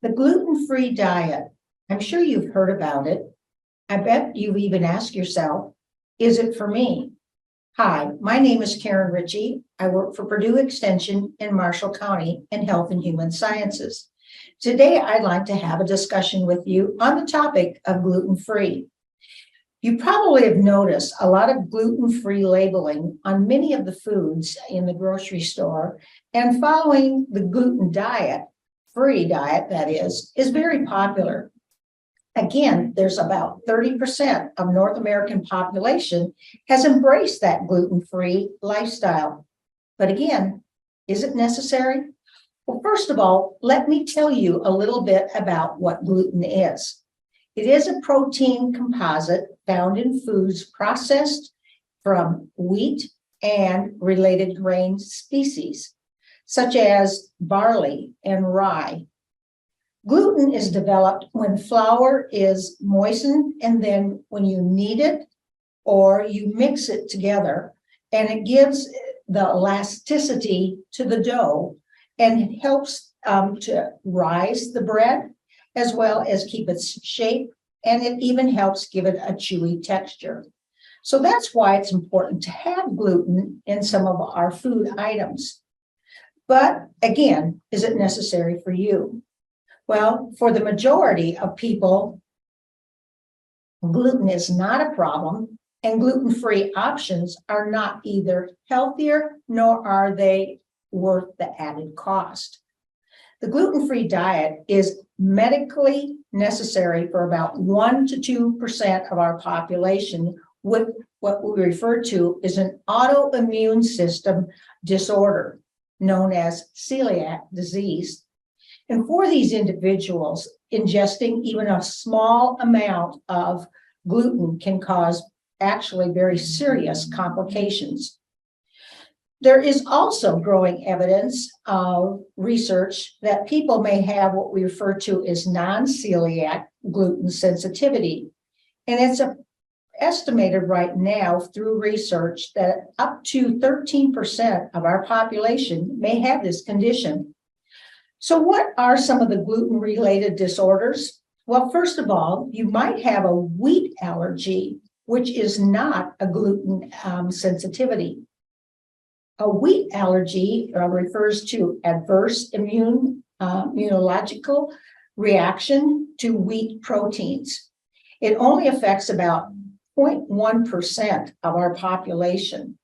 The gluten-free diet. I'm sure you've heard about it. I bet you've even asked yourself, is it for me? Hi, my name is Karen Richey. I work for Purdue Extension in Marshall County in Health and Human Sciences. Today, I'd like to have a discussion with you on the topic of gluten-free. You probably have noticed a lot of gluten-free labeling on many of the foods in the grocery store, and following the gluten diet, free diet that is very popular. Again, there's about 30% of North American population has embraced that gluten-free lifestyle. But again, is it necessary? Well, first of all, let me tell you a little bit about what gluten is. It is a protein composite found in foods processed from wheat and related grain species, such as barley and rye. Gluten is developed when flour is moistened, and then when you knead it or you mix it together, and it gives the elasticity to the dough, and it helps to rise the bread as well as keep its shape, and it even helps give it a chewy texture. So that's why it's important to have gluten in some of our food items. But again, is it necessary for you? Well, for the majority of people, gluten is not a problem, and gluten-free options are not either healthier nor are they worth the added cost. The gluten-free diet is medically necessary for about 1 to 2% of our population with what we refer to as an autoimmune system disorder known as celiac disease. And for these individuals, ingesting even a small amount of gluten can cause actually very serious complications. There is also growing evidence of research that people may have what we refer to as non-celiac gluten sensitivity. And it's estimated right now through research that up to 13% of our population may have this condition. So what are some of the gluten-related disorders? Well, first of all, you might have a wheat allergy, which is not a gluten sensitivity. A wheat allergy refers to adverse immunological reaction to wheat proteins. It only affects about 0.1% of our population.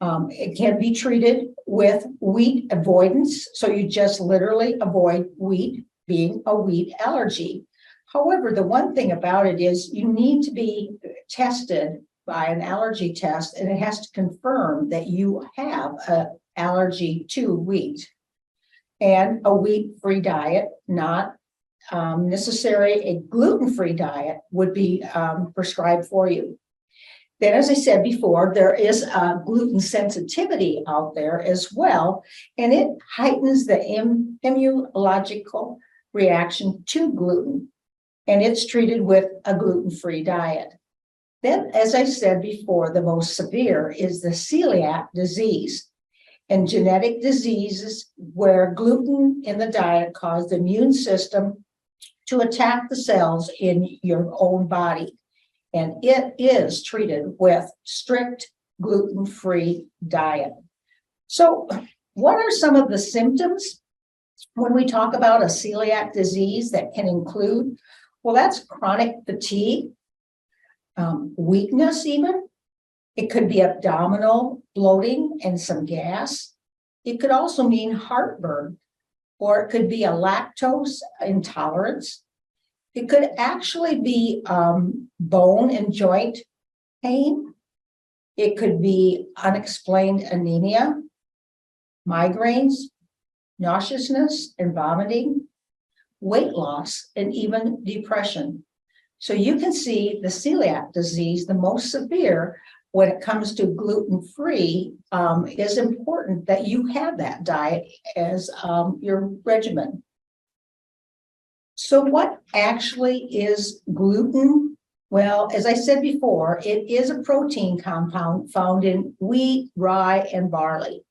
It can be treated with wheat avoidance, so you just literally avoid wheat being a wheat allergy. However, the one thing about it is you need to be tested by an allergy test, and it has to confirm that you have an allergy to wheat. And a wheat-free diet, not necessary, a gluten-free diet would be prescribed for you. Then, as I said before, there is a gluten sensitivity out there as well, and it heightens the immunological reaction to gluten, and it's treated with a gluten-free diet. Then, as I said before, the most severe is the celiac disease, and genetic diseases where gluten in the diet cause the immune system to attack the cells in your own body. And it is treated with strict gluten-free diet. So what are some of the symptoms when we talk about a celiac disease that can include? Well, that's chronic fatigue, weakness even. It could be abdominal bloating and some gas. It could also mean heartburn, or it could be a lactose intolerance. It could actually be bone and joint pain. It could be unexplained anemia, migraines, nauseousness and vomiting, weight loss, and even depression. So you can see the celiac disease, the most severe when it comes to gluten-free, is important that you have that diet as your regimen. So what actually is gluten? Well, as I said before, it is a protein compound found in wheat, rye, and barley.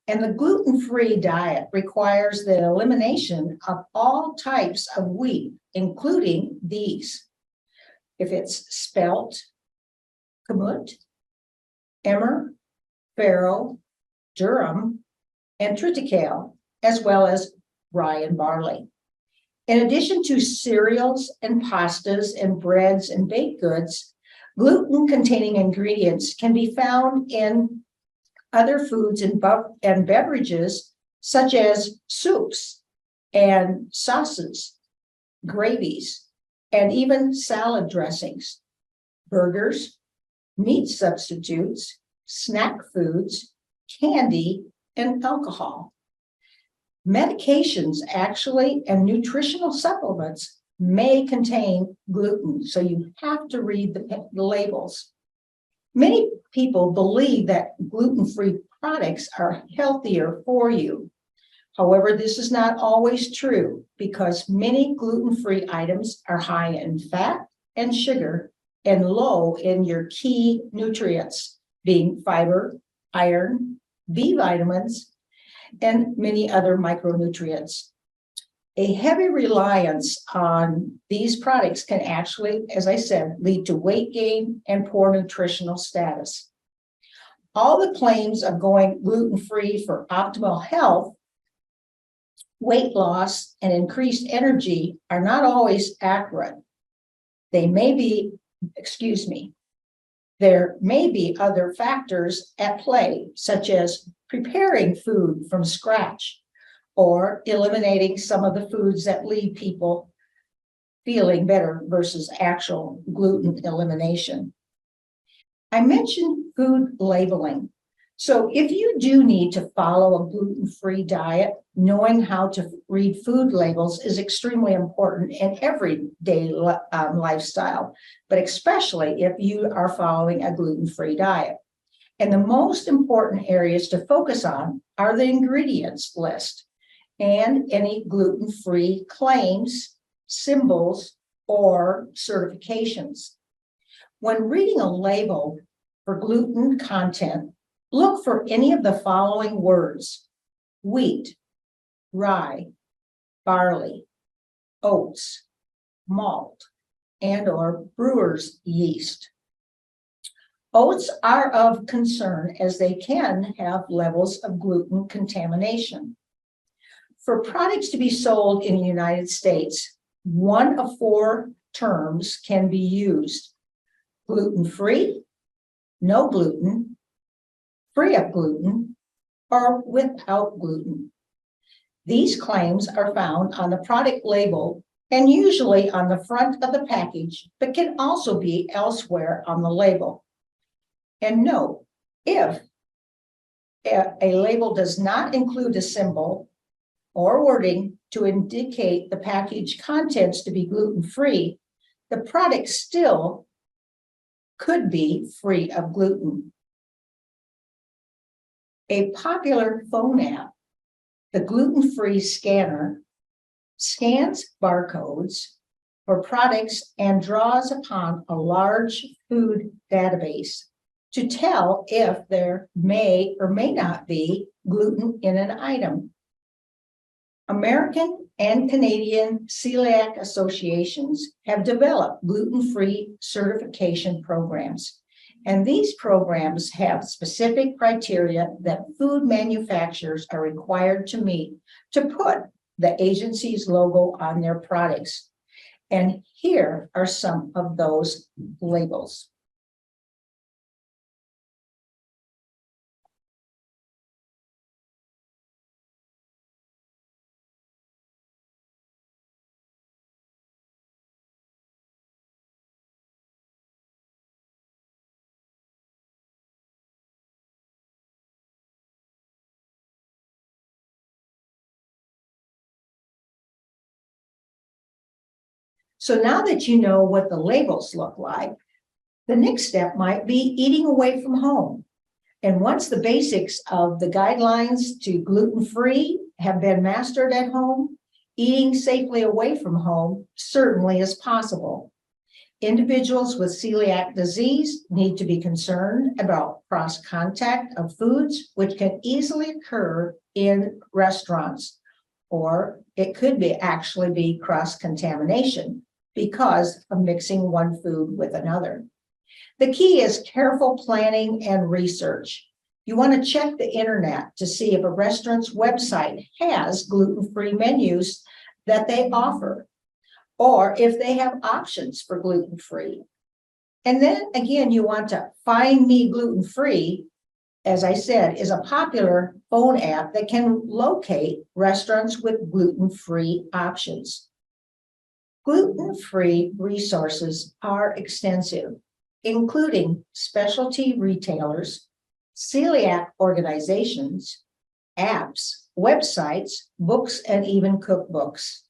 And the gluten-free diet requires the elimination of all types of wheat, including these. If it's spelt, kamut, emmer, farro, durum, and triticale, as well as rye and barley. In addition to cereals and pastas and breads and baked goods, gluten-containing ingredients can be found in other foods and beverages, such as soups and sauces, gravies, and even salad dressings, burgers, meat substitutes, snack foods, candy, and alcohol. Medications actually and nutritional supplements may contain gluten, so you have to read the labels. Many people believe that gluten-free products are healthier for you. However, this is not always true because many gluten-free items are high in fat and sugar and low in your key nutrients, being fiber, iron, B vitamins, and many other micronutrients. A heavy reliance on these products can actually, as I said, lead to weight gain and poor nutritional status. All the claims of going gluten-free for optimal health, weight loss, and increased energy are not always accurate. There may be other factors at play, such as preparing food from scratch or eliminating some of the foods that leave people feeling better versus actual gluten elimination. I mentioned food labeling. So if you do need to follow a gluten-free diet, knowing how to read food labels is extremely important in everyday lifestyle, but especially if you are following a gluten-free diet. And the most important areas to focus on are the ingredients list and any gluten-free claims, symbols, or certifications. When reading a label for gluten content, look for any of the following words: wheat, rye, barley, oats, malt, and/or brewer's yeast. Oats are of concern as they can have levels of gluten contamination. For products to be sold in the United States, one of 4 terms can be used: gluten-free, no gluten, free of gluten, or without gluten. These claims are found on the product label and usually on the front of the package, but can also be elsewhere on the label. And note, if a label does not include a symbol or wording to indicate the package contents to be gluten-free, the product still could be free of gluten. A popular phone app, the gluten-free scanner, scans barcodes for products and draws upon a large food database to tell if there may or may not be gluten in an item. American and Canadian celiac associations have developed gluten-free certification programs. And these programs have specific criteria that food manufacturers are required to meet to put the agency's logo on their products. And here are some of those labels. So now that you know what the labels look like, the next step might be eating away from home. And once the basics of the guidelines to gluten-free have been mastered at home, eating safely away from home certainly is possible. Individuals with celiac disease need to be concerned about cross-contact of foods, which can easily occur in restaurants, or it could actually be cross-contamination because of mixing one food with another. The key is careful planning and research. You want to check the internet to see if a restaurant's website has gluten-free menus that they offer, or if they have options for gluten-free. And then again, you want to Find Me Gluten-Free, as I said, is a popular phone app that can locate restaurants with gluten-free options. Gluten-free resources are extensive, including specialty retailers, celiac organizations, apps, websites, books, and even cookbooks.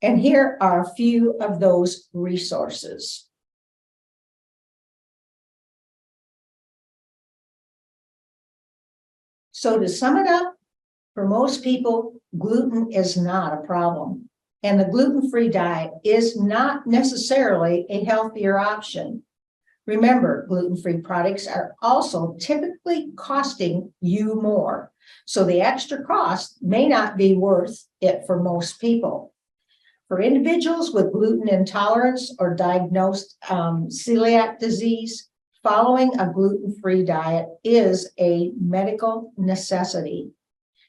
And here are a few of those resources. So to sum it up, for most people, gluten is not a problem. And the gluten-free diet is not necessarily a healthier option. Remember, gluten-free products are also typically costing you more. So the extra cost may not be worth it for most people. For individuals with gluten intolerance or diagnosed celiac disease, following a gluten-free diet is a medical necessity.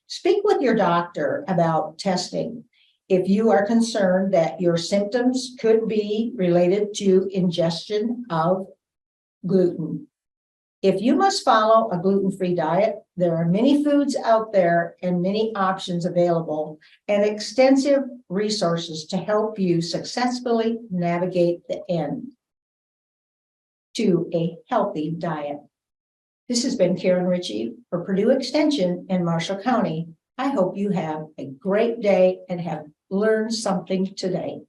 Speak with your doctor about testing if you are concerned that your symptoms could be related to ingestion of gluten. If you must follow a gluten-free diet, there are many foods out there and many options available and extensive resources to help you successfully navigate the end to a healthy diet. This has been Karen Richey for Purdue Extension in Marshall County. I hope you have a great day and have learned something today.